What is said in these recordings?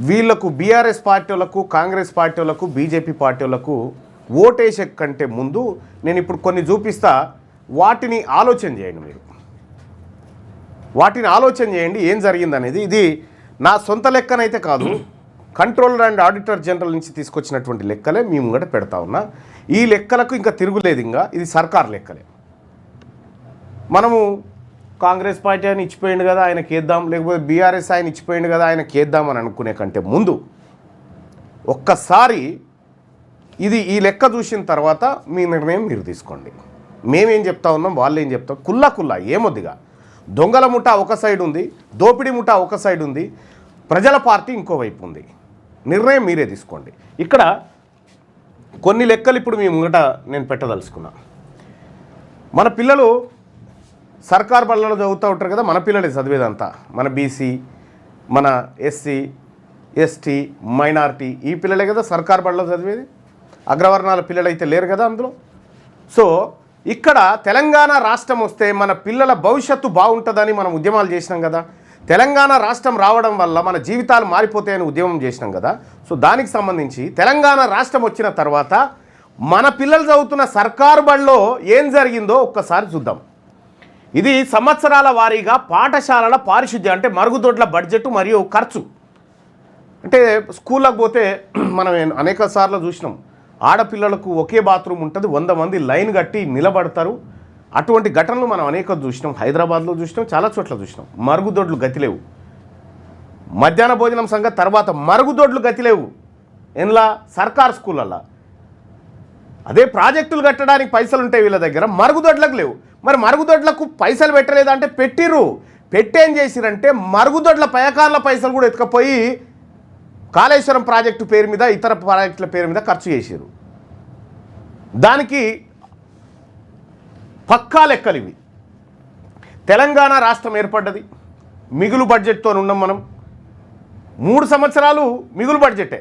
వీళ్లకు BRS party వాళ్ళకు, Congress party వాళ్ళకు, బీజేపీ పార్టీ వాళ్ళకు ఓటేసే కంటే ముందు నేను ఇప్పుడు కొన్ని చూపిస్తా, వాటిని ఆలోచన చేయండి. మీరు వాటిని ఆలోచన చేయండి ఏం జరిగిందనేది. ఇది నా సొంత లెక్కనైతే కాదు, కంట్రోలర్ అండ్ ఆడిటర్ జనరల్ నుంచి తీసుకొచ్చినటువంటి లెక్కలే మీ ముంగట పెడతా ఉన్నా. ఈ లెక్కలకు ఇంకా తిరుగులేదు, ఇంకా ఇది సర్కార్ లెక్కలే. మనము కాంగ్రెస్ పార్టీ ఆయన ఇచ్చిపోయింది కదా ఆయన కేద్దాం, లేకపోతే బీఆర్ఎస్ ఆయన ఇచ్చిపోయింది కదా ఆయన కేద్దాం అని అనుకునే కంటే ముందు ఒక్కసారి ఈ లెక్క చూసిన తర్వాత మీ నిర్ణయం మీరు తీసుకోండి. మేమేం చెప్తా ఉన్నాం, వాళ్ళు ఏం చెప్తాం, కుల్లా ఏమొద్దిగా. దొంగల ముఠా ఒక సైడ్ ఉంది, దోపిడీ ముఠా ఒక సైడ్ ఉంది, ప్రజల పార్టీ ఇంకోవైపు ఉంది. నిర్ణయం మీరే తీసుకోండి. ఇక్కడ కొన్ని లెక్కలు ఇప్పుడు మీ ముంగట నేను పెట్టదలుచుకున్నా. మన పిల్లలు సర్కార్ బళ్ళలో చదువుతూ ఉంటారు కదా, మన పిల్లలే చదివేదంతా. మన బీసీ, మన ఎస్సీ, ఎస్టీ, మైనారిటీ ఈ పిల్లలే కదా సర్కార్ బళ్ళలో చదివేది. అగ్రవర్ణాల పిల్లలైతే లేరు కదా అందులో. సో ఇక్కడ తెలంగాణ రాష్ట్రం వస్తే మన పిల్లల భవిష్యత్తు బాగుంటుందని మనం ఉద్యమాలు చేసినాం కదా. తెలంగాణ రాష్ట్రం రావడం వల్ల మన జీవితాలు మారిపోతాయని ఉద్యమం చేసినాం కదా. సో దానికి సంబంధించి తెలంగాణ రాష్ట్రం వచ్చిన తర్వాత మన పిల్లలు చదువుతున్న సర్కారు బడిలో ఏం జరిగిందో ఒక్కసారి చూద్దాం. ఇది సంవత్సరాల వారీగా పాఠశాలల పారిశుద్ధ్యం అంటే మరుగుదొడ్ల బడ్జెట్ మరియు ఖర్చు. అంటే స్కూళ్ళకు పోతే మనం అనేక సార్లు చూసినాం, ఆడపిల్లలకు ఒకే బాత్రూమ్ ఉంటుంది, 100 మంది లైన్ కట్టి నిలబడతారు. అటువంటి ఘటనలు మనం అనేక చూసినాం, హైదరాబాద్లో చూసినాం, చాలా చోట్ల చూసినాం. మరుగుదొడ్లు గతిలేవు. మధ్యాహ్న భోజనం సంగతి తర్వాత మరుగుదొడ్లు గతిలేవు. ఎన్లా సర్కార్ స్కూళ్ళల్లో. అదే ప్రాజెక్టులు కట్టడానికి పైసలు ఉంటాయి వీళ్ళ దగ్గర, మరుగుదొడ్లకు లేవు. మరి మరుగుదొడ్లకు పైసలు పెట్టలేదంటే పెట్టిర్రు. పెట్టేం చేసిరంటే మరుగుదొడ్ల పయకాల పైసలు కూడా ఎత్తుకపోయి కాళేశ్వరం ప్రాజెక్టు పేరు మీద, ఇతర ప్రాజెక్టుల పేరు మీద ఖర్చు చేసారు. దానికి పక్కా లెక్కలు ఇవి. తెలంగాణ రాష్ట్రం ఏర్పడ్డది మిగులు బడ్జెట్తో ఉన్నాం మనం. 3 సంవత్సరాలు మిగులు బడ్జెటే.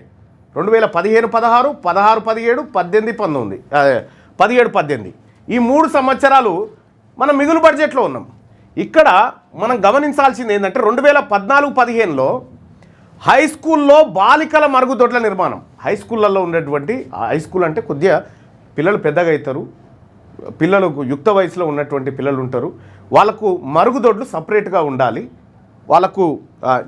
2015-16, 16-17, 18-19, 17-18 ఈ 3 సంవత్సరాలు మనం మిగులు బడ్జెట్లో ఉన్నాం. ఇక్కడ మనం గమనించాల్సింది ఏంటంటే 2014-15లో హై స్కూల్లో బాలికల మరుగుదొడ్ల నిర్మాణం. హై స్కూళ్ళల్లో ఉన్నటువంటి, హై స్కూల్ అంటే కొద్దిగా పిల్లలు పెద్దగా అవుతారు, పిల్లలకు యుక్త వయసులో ఉన్నటువంటి పిల్లలు ఉంటారు, వాళ్ళకు మరుగుదొడ్లు సపరేట్గా ఉండాలి. వాళ్ళకు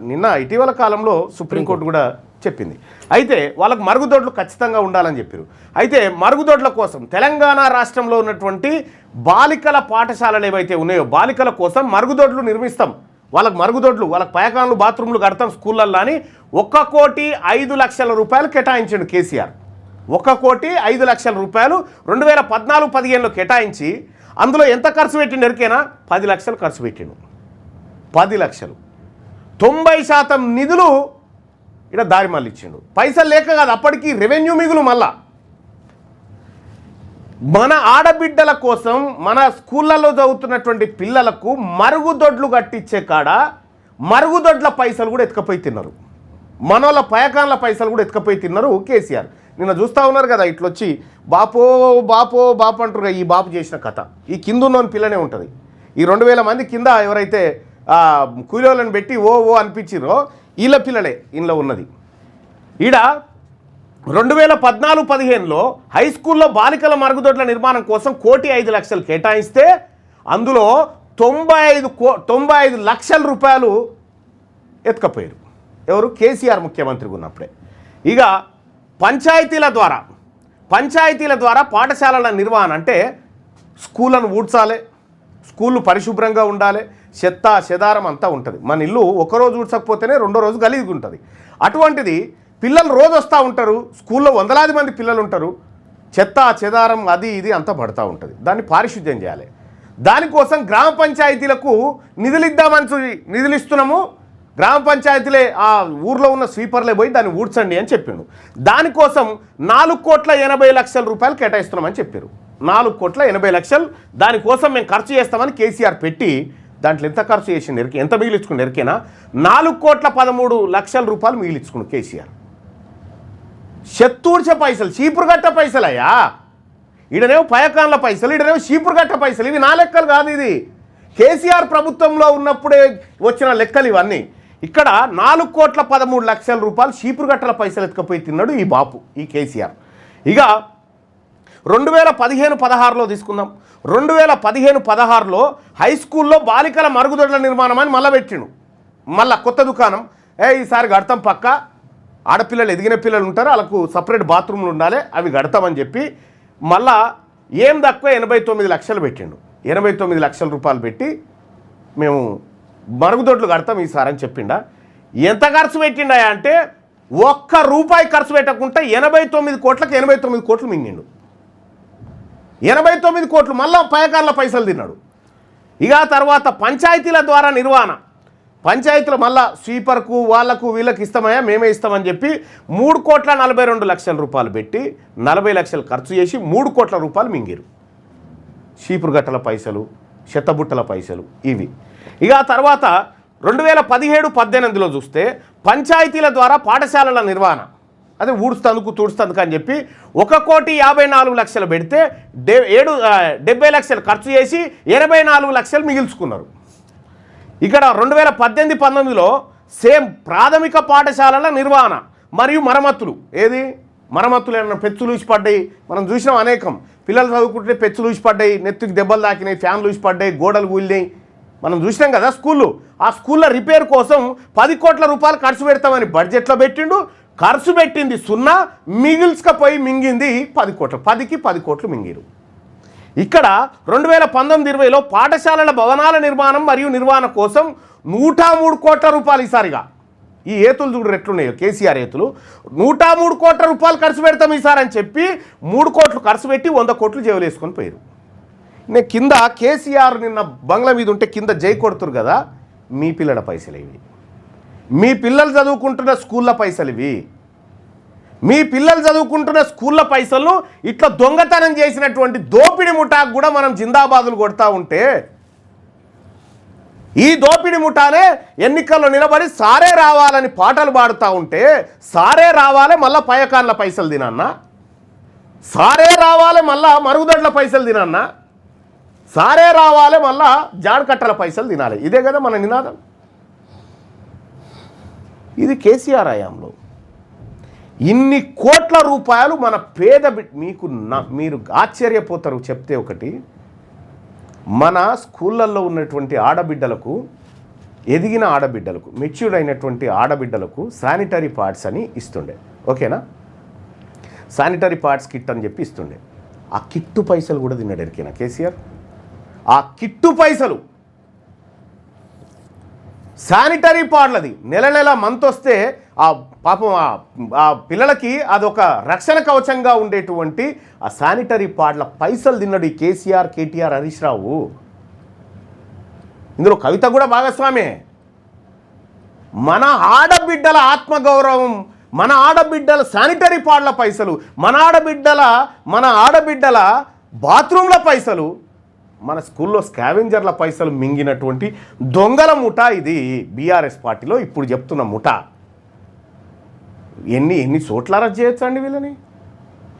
నిన్న ఇటీవల కాలంలో సుప్రీంకోర్టు కూడా చెప్పింది. అయితే వాళ్ళకు మరుగుదొడ్లు ఖచ్చితంగా ఉండాలని చెప్పారు. అయితే మరుగుదొడ్ల కోసం తెలంగాణ రాష్ట్రంలో ఉన్నటువంటి బాలికల పాఠశాలలు ఏవైతే ఉన్నాయో బాలికల కోసం మరుగుదొడ్లు నిర్మిస్తాం. వాళ్ళకు మరుగుదొడ్లు, వాళ్ళకి పయకాన్లు, బాత్రూమ్లు కడతాం స్కూళ్ళల్లో అని 1,05,00,000 రూపాయలు కేటాయించాడు కేసీఆర్. 1,05,00,000 రూపాయలు 2014-15లో కేటాయించి అందులో ఎంత ఖర్చు పెట్టిండు ఎరికేనా? 10 లక్షలు ఖర్చు పెట్టిండు. 10 లక్షలు. 90% నిధులు ఇక్కడ దారి మళ్ళీ ఇచ్చిండు. పైసలు లేక కాదు, అప్పటికి రెవెన్యూ మిగులు. మళ్ళా మన ఆడబిడ్డల కోసం మన స్కూళ్ళల్లో చదువుతున్నటువంటి పిల్లలకు మరుగుదొడ్లు కట్టించే కాడ మరుగుదొడ్ల పైసలు కూడా ఎత్తుకపోయి తిన్నారు. మనోళ్ళ పయకాన్ల పైసలు కూడా ఎత్తుకపోయి తిన్నారు కేసీఆర్. నిన్న చూస్తూ ఉన్నారు కదా, ఇట్లొచ్చి బాపో బాపో బాపు అంటారు. ఈ బాపు చేసిన కథ ఈ కింద ఉన్నోని పిల్లనే ఉంటుంది. ఈ 2000 మంది కింద ఎవరైతే కూలీలను పెట్టి ఓ అనిపించిరో వీళ్ళ పిల్లలే ఇంట్లో ఉన్నది. ఈడ 2014-15లో హై స్కూల్లో బాలికల మరుగుదొడ్ల నిర్మాణం కోసం 1,05,00,000 కేటాయిస్తే అందులో 95 లక్షల రూపాయలు ఎత్తుకపోయారు. ఎవరు? కేసీఆర్ ముఖ్యమంత్రిగా ఉన్నప్పుడే. ఇక పంచాయతీల ద్వారా పాఠశాలల నిర్వహణ అంటే స్కూళ్ళను ఊడ్చాలి, స్కూళ్ళు పరిశుభ్రంగా ఉండాలి, చెత్త చెదారం అంతా ఉంటుంది. మన ఇల్లు ఒకరోజు ఊడ్చకపోతేనే రెండో రోజు గలీజ్గా ఉంటుంది. అటువంటిది పిల్లలు రోజు వస్తూ ఉంటారు, స్కూల్లో 100,000 మంది పిల్లలు ఉంటారు, చెత్త చెదారం అది ఇది అంతా పడుతూ ఉంటుంది. దాన్ని పారిశుద్ధ్యం చేయాలి. దానికోసం గ్రామ పంచాయతీలకు నిధులు ఇస్తున్నాము. గ్రామ పంచాయతీలే ఆ ఊర్లో ఉన్న స్వీపర్లే పోయి దాన్ని ఊడ్చండి అని చెప్పిండు. దానికోసం 4,80,00,000 రూపాయలు కేటాయిస్తున్నామని చెప్పారు. 4,80,00,000 దానికోసం మేము ఖర్చు చేస్తామని కేసీఆర్ పెట్టి దాంట్లో ఎంత ఖర్చు చేసిండు, ఎంత మిగిలించుకుండు ఎరికేనా? 4,13,00,000 రూపాయలు మిగిలించుకుండు కేసీఆర్. చెత్తూడ్చే పైసలు, చీపురుగట్ట పైసలయ్యా. ఈడనేమో పయకాన్ల పైసలు, ఈడనేమో చీపురుగట్ట పైసలు. ఇవి నా లెక్కలు కాదు, ఇది కేసీఆర్ ప్రభుత్వంలో ఉన్నప్పుడే వచ్చిన లెక్కలు ఇవన్నీ. ఇక్కడ 4,13,00,000 రూపాయలు చీపురుగట్టల పైసలు ఎత్తుకపోయి తిన్నాడు ఈ బాపు, ఈ కేసీఆర్. ఇక 2015-16లో తీసుకుందాం. 2015-16లో హై స్కూల్లో బాలికల మరుగుదొడ్ల నిర్మాణం అని మళ్ళీ పెట్టిండు. మళ్ళీ కొత్త దుకాణం, ఈసారి గడతాం పక్క, ఆడపిల్లలు ఎదిగిన పిల్లలు ఉంటారు, వాళ్ళకు సపరేట్ బాత్రూమ్లు ఉండాలి, అవి గడతామని చెప్పి మళ్ళా ఏం తక్కువ 89 లక్షలు పెట్టిండు. 89 లక్షల రూపాయలు పెట్టి మేము మరుగుదొడ్లు కడతాం ఈసారి అని చెప్పిండా. ఎంత ఖర్చు పెట్టిండా అంటే ₹1 ఖర్చు పెట్టకుండా 89 కోట్లకు 89 కోట్లు మింగిండు. 89 కోట్లు మళ్ళా పయకార్ల పైసలు తిన్నాడు. ఇక తర్వాత పంచాయతీల ద్వారా నిర్వహణ, పంచాయతీలు మళ్ళా స్వీపర్కు వాళ్ళకు వీళ్ళకి ఇస్తామయ్యా మేమే ఇస్తామని చెప్పి 3,42,00,000 రూపాయలు పెట్టి 40 లక్షలు ఖర్చు చేసి 3 కోట్ల రూపాయలు మింగిరు. చీపురుగట్టల పైసలు, చెత్తబుట్టల పైసలు ఇవి. ఇక తర్వాత 2017-18లో చూస్తే పంచాయతీల ద్వారా పాఠశాలల నిర్వహణ, అదే ఊడుస్తందుకు తుడుస్తందుకు అని చెప్పి 1,54 లక్షలు పెడితే 70 లక్షలు ఖర్చు చేసి 84 లక్షలు మిగిల్చుకున్నారు. ఇక్కడ 2018-19లో సేమ్ ప్రాథమిక పాఠశాలల నిర్వహణ మరియు మరమ్మతులు, ఏది మరమ్మతులు ఏమన్నా పెచ్చులు ఊసిపడ్డాయి, మనం చూసినాం అనేకం. పిల్లలు చదువుకుంటే పెచ్చులు ఊసిపడ్డాయి, నెత్తికి దెబ్బలు తాకినాయి, ఫ్యాన్లు ఊసిపడ్డాయి, గోడలు కూలినాయి, మనం చూసినాం కదా స్కూళ్ళు. ఆ స్కూళ్ళ రిపేర్ కోసం 10 కోట్ల రూపాయలు ఖర్చు పెడతామని బడ్జెట్లో పెట్టిండు. ఖర్చు పెట్టింది 0, మిగిల్చుకపోయి మింగింది 10 కోట్లు. 10కి 10 కోట్లు మింగిరు. ఇక్కడ 2019-20లో పాఠశాలల భవనాల నిర్మాణం మరియు నిర్వహణ కోసం 103 కోట్ల రూపాయలు ఈసారిగా. ఈ ఏతులు చూడు ఎట్లున్నాయో, కేసీఆర్ ఏతులు 103 కోట్ల రూపాయలు ఖర్చు పెడతాం ఈసారి అని చెప్పి 3 కోట్లు ఖర్చు పెట్టి 100 కోట్లు జేబులు వేసుకొని పోయారు. నేను కింద కేసీఆర్ నిన్న బంగ్లా మీద ఉంటే కింద జై కొడుతురు కదా, మీ పిల్లల పైసలు ఇవి, మీ పిల్లలు చదువుకుంటున్న స్కూళ్ళ పైసలు ఇవి, మీ పిల్లలు చదువుకుంటున్న స్కూళ్ళ పైసలను ఇట్లా దొంగతనం చేసినటువంటి దోపిడి ముఠాకు కూడా మనం జిందాబాదులు కొడతా ఉంటే, ఈ దోపిడి ముఠానే ఎన్నికల్లో నిలబడి సారే రావాలని పాటలు పాడుతూ ఉంటే, సారే రావాలి మళ్ళా పయకాన్ల పైసలు తినన్నా, సారే రావాలి మళ్ళా మరుగుదొడ్ల పైసలు తినన్నా, సారే రావాలి మళ్ళా జాడకట్టల పైసలు తినాలి. ఇదే కదా మన నినాదం. ఇది కేసీఆర్ హయాంలో ఇన్ని కోట్ల రూపాయలు మన పేద మీరు ఆశ్చర్యపోతారు చెప్తే. ఒకటి, మన స్కూళ్ళల్లో ఉన్నటువంటి ఆడబిడ్డలకు, ఎదిగిన ఆడబిడ్డలకు, మెచ్యూర్డ్ అయినటువంటి ఆడబిడ్డలకు శానిటరీ ప్యాడ్స్ అని ఇస్తుండే, ఓకేనా, శానిటరీ ప్యాడ్స్ కిట్ అని చెప్పి ఇస్తుండే. ఆ కిట్టు పైసలు కూడా తిన్నాడు ఎరికేనా కేసీఆర్. ఆ కిట్టు పైసలు శానిటరీ ప్యాడ్లది నెల మంత్ వస్తే ఆ పాపం ఆ పిల్లలకి అదొక రక్షణ కవచంగా ఉండేటువంటి ఆ శానిటరీ ప్యాడ్ల పైసలు తిన్నాడు ఈ కేసీఆర్, కేటీఆర్, హరీష్ రావు. ఇందులో కవిత కూడా భాగస్వామే. మన ఆడబిడ్డల ఆత్మగౌరవం, మన ఆడబిడ్డల శానిటరీ ప్యాడ్ల పైసలు, మన ఆడబిడ్డల బాత్రూంల పైసలు, మన స్కూల్లో స్కావెంజర్ల పైసలు మింగినటువంటి దొంగల ముఠా ఇది బీఆర్ఎస్ పార్టీలో ఇప్పుడు చెప్తున్న ముఠా. ఎన్ని చోట్ల అరెస్ట్ చేయొచ్చు అండి వీళ్ళని?